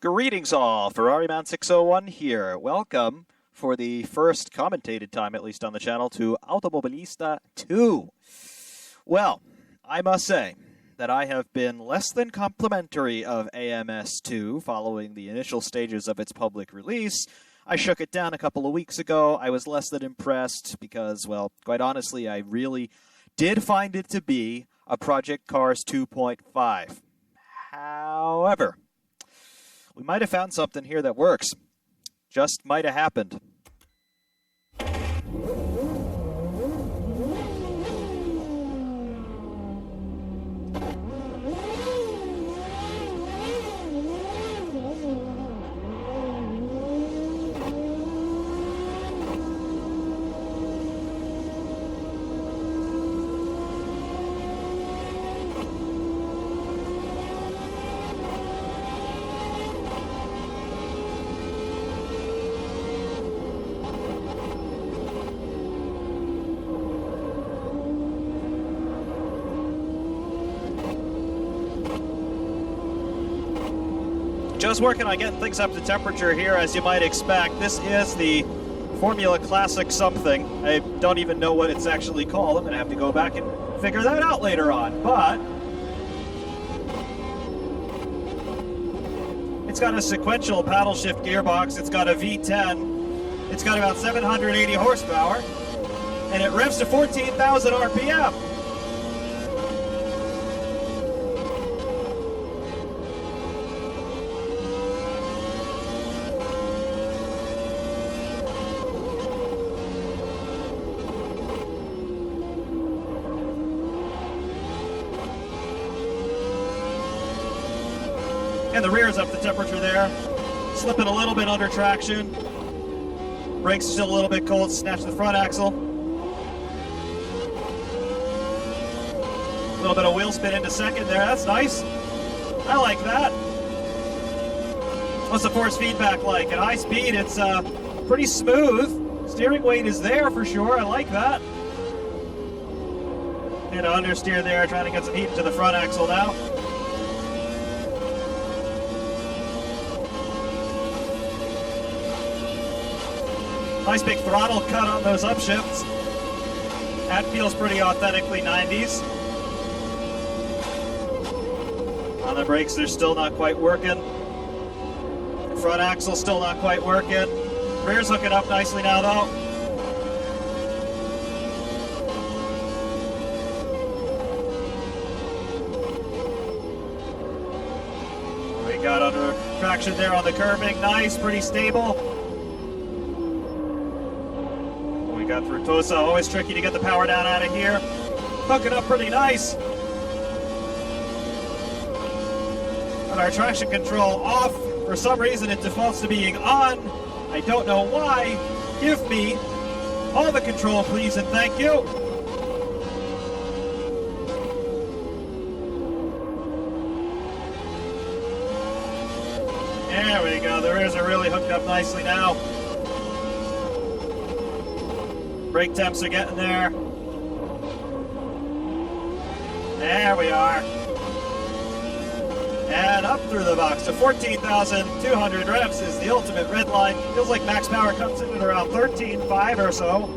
Greetings all, Ferrari-Man 601 here. Welcome for the first commentated time, at least on the channel, to Automobilista 2. Well, I must say that I have been less than complimentary of AMS2 following the initial stages of its public release. I shook it down a couple of weeks ago. I was less than impressed because, well, quite honestly, I really did find it to be a Project Cars 2.5. However, we might have found something here that works. Just might have happened. Just working on getting things up to temperature here, as you might expect. This is the Formula Classic something. I don't even know what it's actually called. I'm going to have to go back and figure that out later on. But it's got a sequential paddle shift gearbox. It's got a V10. It's got about 780 horsepower. And it revs to 14,000 RPM. And the rear's up to temperature there. Slipping a little bit under traction. Brakes still a little bit cold. Snatch the front axle. A little bit of wheel spin into second there. That's nice. I like that. What's the force feedback like? At high speed, it's pretty smooth. Steering weight is there for sure. I like that. And understeer there, trying to get some heat into the front axle now. Nice big throttle cut on those upshifts. That feels pretty authentically 90s. On the brakes, they're still not quite working. The front axle still not quite working. Rear's hooking up nicely now though. We got under traction there on the curbing. Nice, pretty stable. Got through Tosa, always tricky to get the power down out of here. Hooking up pretty nice. And our traction control off. For some reason it defaults to being on. I don't know why. Give me all the control, please, and thank you. There we go. The rears are really hooked up nicely now. Brake temps are getting there. There we are. And up through the box to 14,200 revs is the ultimate red line. Feels like max power comes in at around 13.5 or so.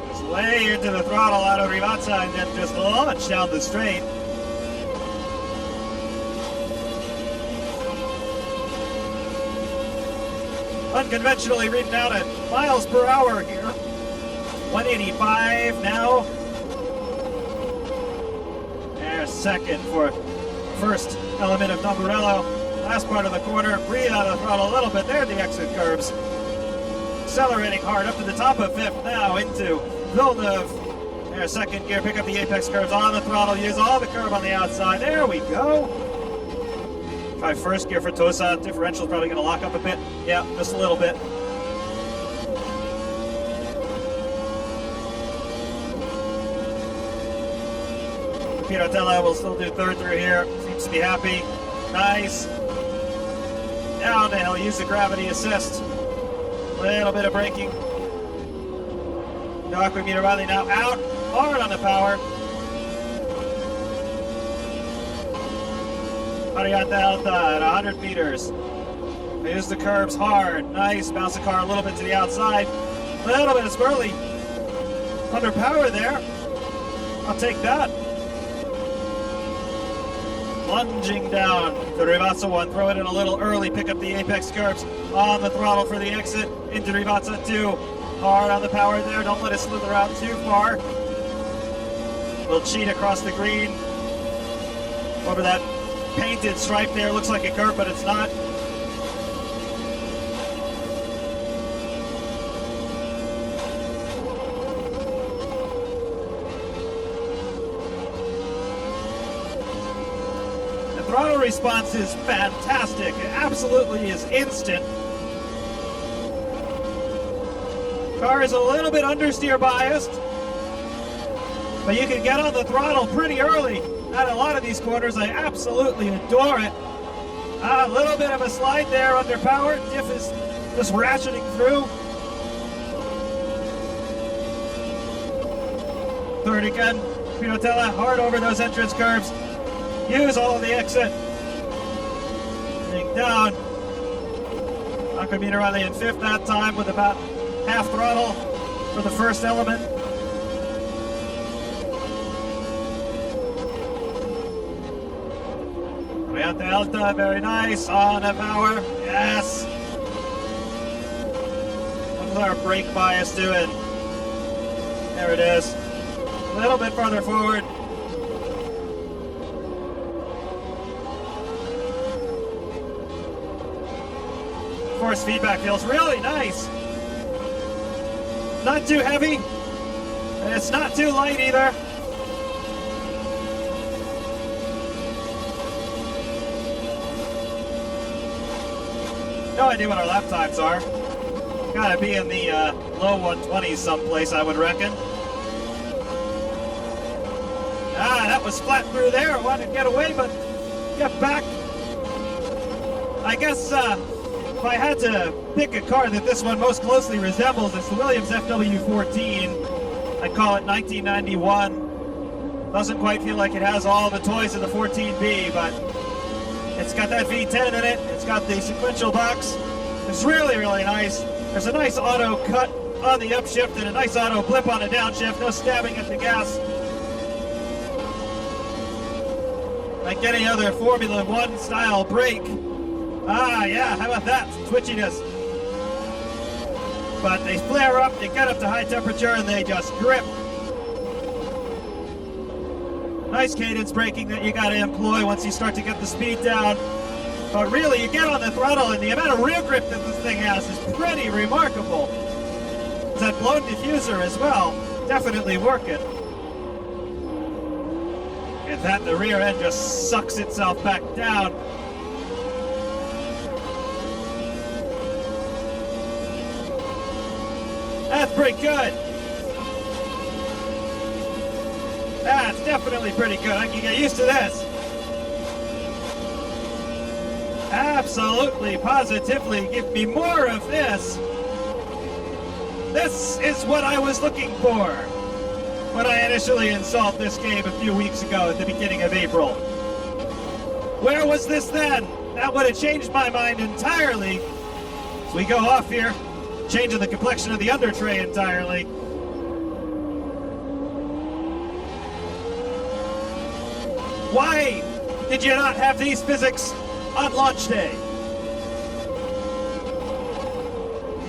Just lay into the throttle out of Rivazza and then just launch down the straight. Unconventionally reading out at miles per hour here. 185 now. There's second for first element of Tamburello. Last part of the corner. Breathe out of the throttle a little bit. There are the exit curves. Accelerating hard up to the top of fifth now into Villeneuve. There's second gear. Pick up the apex curves on the throttle. Use all the curve on the outside. There we go. Try first gear for Tosa. Differential's probably going to lock up a bit. Yeah, just a little bit. Pirotella will still do third through here. Seems to be happy. Nice. Down the hill. Use the gravity assist. Little bit of braking. No aquameter Riley now out. Hard on the power. Variante Alta at 100 meters. They use the curbs hard. Nice. Bounce the car a little bit to the outside. A little bit of Sperly. Under power there. I'll take that. Lunging down to Rivazza 1. Throw it in a little early. Pick up the apex curbs on the throttle for the exit into Rivazza 2. Hard on the power there. Don't let it slither out too far. We'll cheat across the green. Over that painted stripe there. Looks like a curve, but it's not. The throttle response is fantastic. It absolutely is instant. Car is a little bit understeer biased, but you can get on the throttle pretty early at a lot of these corners. I absolutely adore it. A little bit of a slide there under power. Diff is just ratcheting through. Third again. Pinotella hard over those entrance curves. Use all of the exit. Getting down. Minerale in fifth that time with about half throttle for the first element. Variante Alta, very nice, on a power, yes. What's our brake bias doing? There it is. A little bit further forward. Force feedback feels really nice. Not too heavy, and it's not too light either. No idea what our lap times are. Gotta be in the low 120s someplace, I would reckon. That was flat through there. Wanted to get away, but get back. I guess if I had to pick a car that this one most closely resembles, it's the Williams FW14. I'd call it 1991. Doesn't quite feel like it has all the toys of the 14B, but it's got that V10 in it. It's got the sequential box. It's really, really nice. There's a nice auto cut on the upshift and a nice auto blip on the downshift. No stabbing at the gas. Like any other Formula One style brake. Yeah, how about that? Some twitchiness. But they flare up, they get up to high temperature, and they just grip. Nice cadence braking that you got to employ once you start to get the speed down. But really, you get on the throttle, and the amount of rear grip that this thing has is pretty remarkable. That blown diffuser as well, definitely working. And that the rear end just sucks itself back down. That's pretty good. That's definitely pretty good. I can get used to this. Absolutely, positively, give me more of this. This is what I was looking for when I initially installed this game a few weeks ago at the beginning of April. Where was this then? That would have changed my mind entirely. As we go off here, changing the complexion of the under tray entirely. Why did you not have these physics on launch day?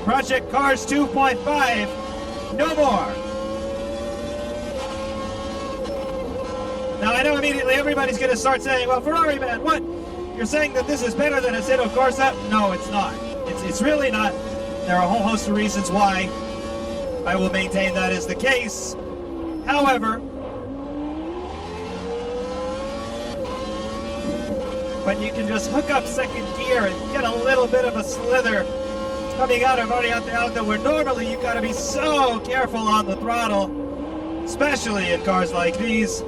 Project Cars 2.5, no more. Now I know immediately everybody's going to start saying, well, Ferrari man, what? You're saying that this is better than Assetto Corsa? No, it's not. It's really not. There are a whole host of reasons why I will maintain that is the case. However, when you can just hook up second gear and get a little bit of a slither coming out of Variante Alta, where normally you've got to be so careful on the throttle, especially in cars like these.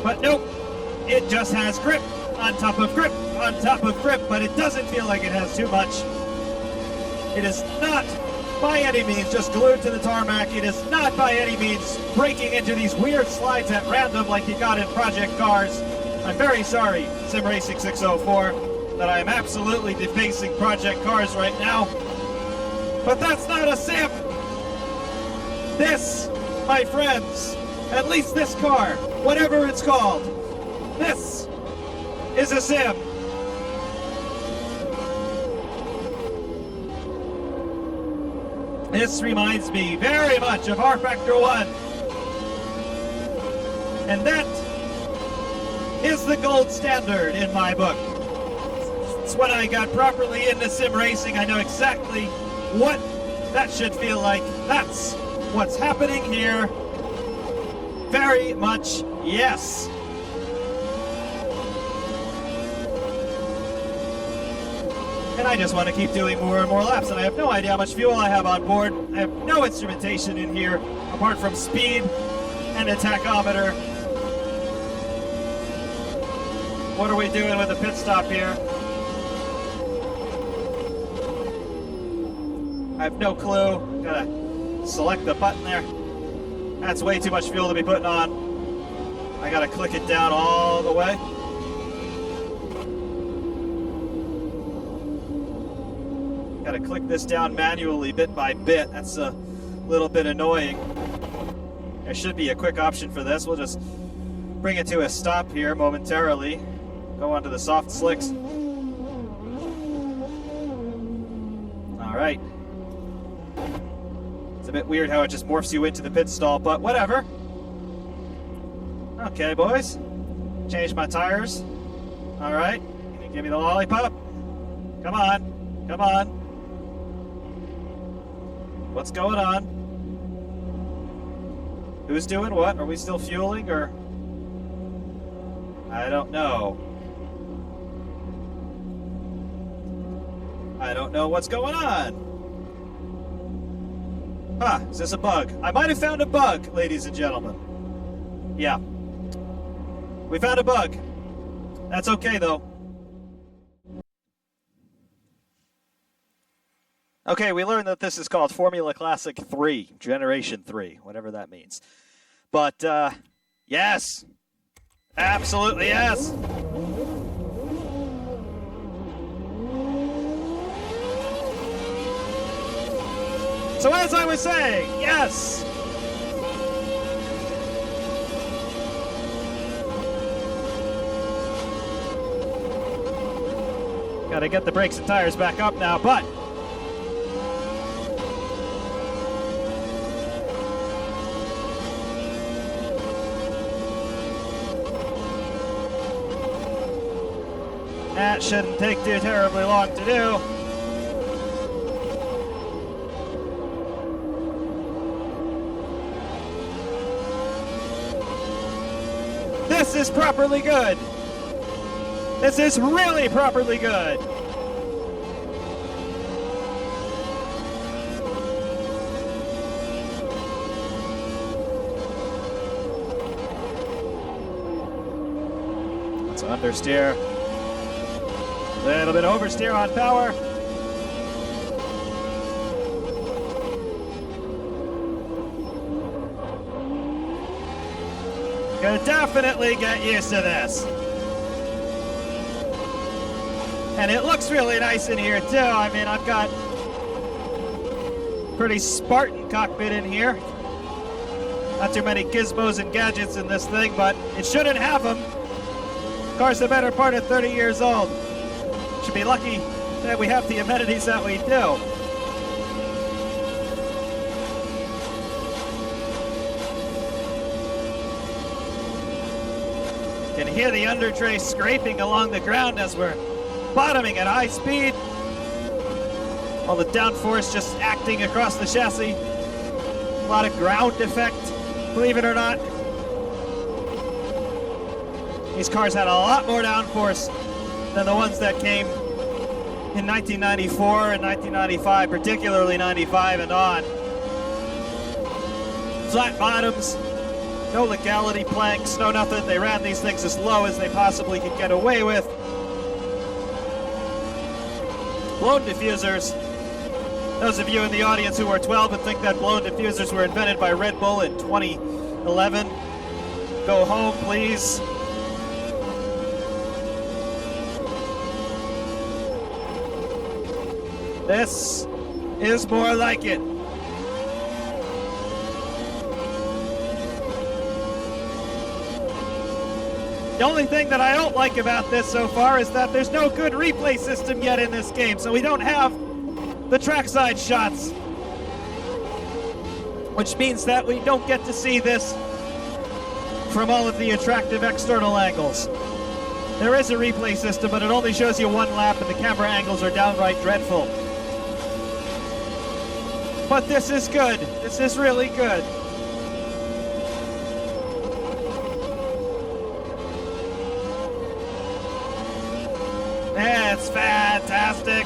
But nope, it just has grip on top of grip on top of grip, but it doesn't feel like it has too much. It is not by any means just glued to the tarmac. It is not by any means breaking into these weird slides at random like you got in Project Cars. I'm very sorry, Sim Racing 604, that I am absolutely defacing Project Cars right now. But that's not a sim! This, my friends, at least this car, whatever it's called, this is a sim. This reminds me very much of R Factor 1. And that is the gold standard in my book. It's when I got properly into sim racing, I know exactly what that should feel like. That's what's happening here. Very much yes. And I just want to keep doing more and more laps, and I have no idea how much fuel I have on board. I have no instrumentation in here apart from speed and a tachometer. What are we doing with the pit stop here? I have no clue. Gotta select the button there. That's way too much fuel to be putting on. I gotta click it down all the way. Gotta click this down manually bit by bit. That's a little bit annoying. There should be a quick option for this. We'll just bring it to a stop here momentarily. Go onto the soft slicks. All right. It's a bit weird how it just morphs you into the pit stall, but whatever. Okay, boys. Change my tires. All right. Can you give me the lollipop? Come on. Come on. What's going on? Who's doing what? Are we still fueling or? I don't know. I don't know what's going on. Huh, is this a bug? I might have found a bug, ladies and gentlemen. Yeah. We found a bug. That's okay, though. Okay, we learned that this is called Formula Classic 3, Generation 3, whatever that means. But, yes. Absolutely yes. So as I was saying, yes. Gotta get the brakes and tires back up now, but that shouldn't take too terribly long to do. This is properly good. This is really properly good. Let's understeer. A little bit oversteer on power. Gonna definitely get used to this. And it looks really nice in here too. I mean, I've got pretty Spartan cockpit in here. Not too many gizmos and gadgets in this thing, but it shouldn't have them. The car's the better part of 30 years old. Should be lucky that we have the amenities that we do. Can hear the under tray scraping along the ground as we're bottoming at high speed. All the downforce just acting across the chassis. A lot of ground effect, believe it or not. These cars had a lot more downforce than the ones that came in 1994 and 1995, particularly 95 and on. Flat bottoms, no legality planks, no nothing. They ran these things as low as they possibly could get away with. Blown diffusers. Those of you in the audience who are 12 and think that blown diffusers were invented by Red Bull in 2011, go home, please. This is more like it. The only thing that I don't like about this so far is that there's no good replay system yet in this game, so we don't have the trackside shots, which means that we don't get to see this from all of the attractive external angles. There is a replay system, but it only shows you one lap, and the camera angles are downright dreadful. But this is good. This is really good. It's fantastic.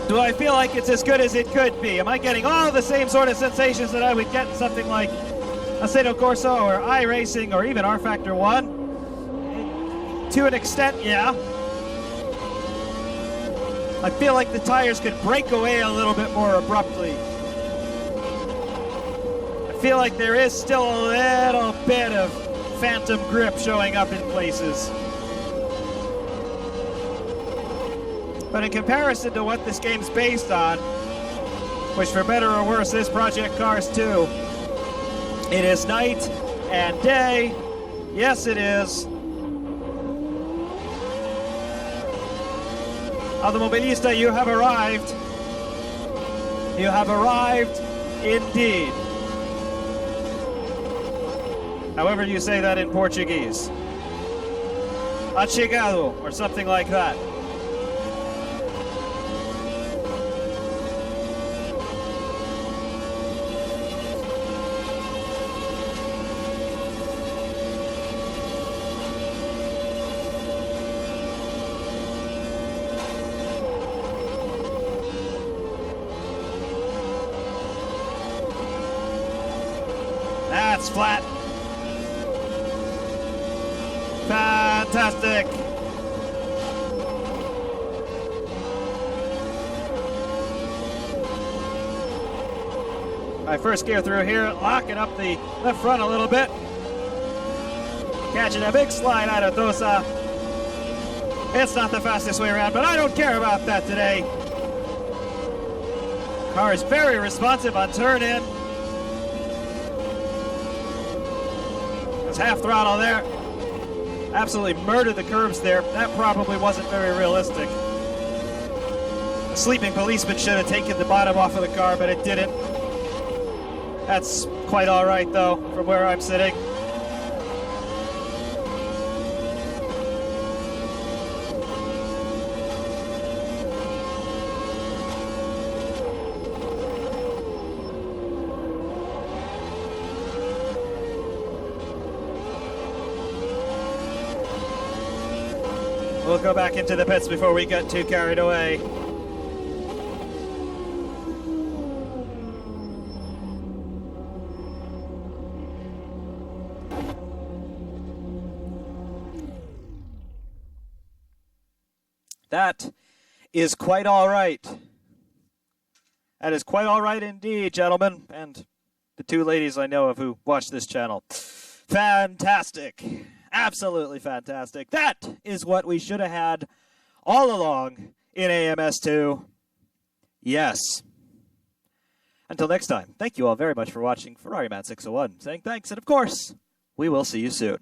Do I feel like it's as good as it could be? Am I getting all the same sort of sensations that I would get in something like Assetto Corsa or iRacing or even R Factor 1? To an extent, yeah. I feel like the tires could break away a little bit more abruptly. I feel like there is still a little bit of phantom grip showing up in places. But in comparison to what this game's based on, which for better or worse is Project Cars 2, it is night and day. Yes, it is. Automobilista, you have arrived. You have arrived indeed. However you say that in Portuguese. Ha chegado, or something like that. That's flat. Fantastic. I first gear through here, locking up the left front a little bit. Catching a big slide out of Dosa. It's not the fastest way around, but I don't care about that today. Car is very responsive on turn in. It's half throttle there. Absolutely murdered the curbs there. That probably wasn't very realistic. A sleeping policeman should have taken the bottom off of the car, but it didn't. That's quite all right, though, from where I'm sitting. We'll go back into the pits before we get too carried away. That is quite all right. That is quite all right indeed, gentlemen, and the two ladies I know of who watch this channel. Fantastic. Absolutely fantastic. That is what we should have had all along in AMS2. Yes. Until next time, thank you all very much for watching. Ferrari Man 601 saying thanks, and of course, we will see you soon.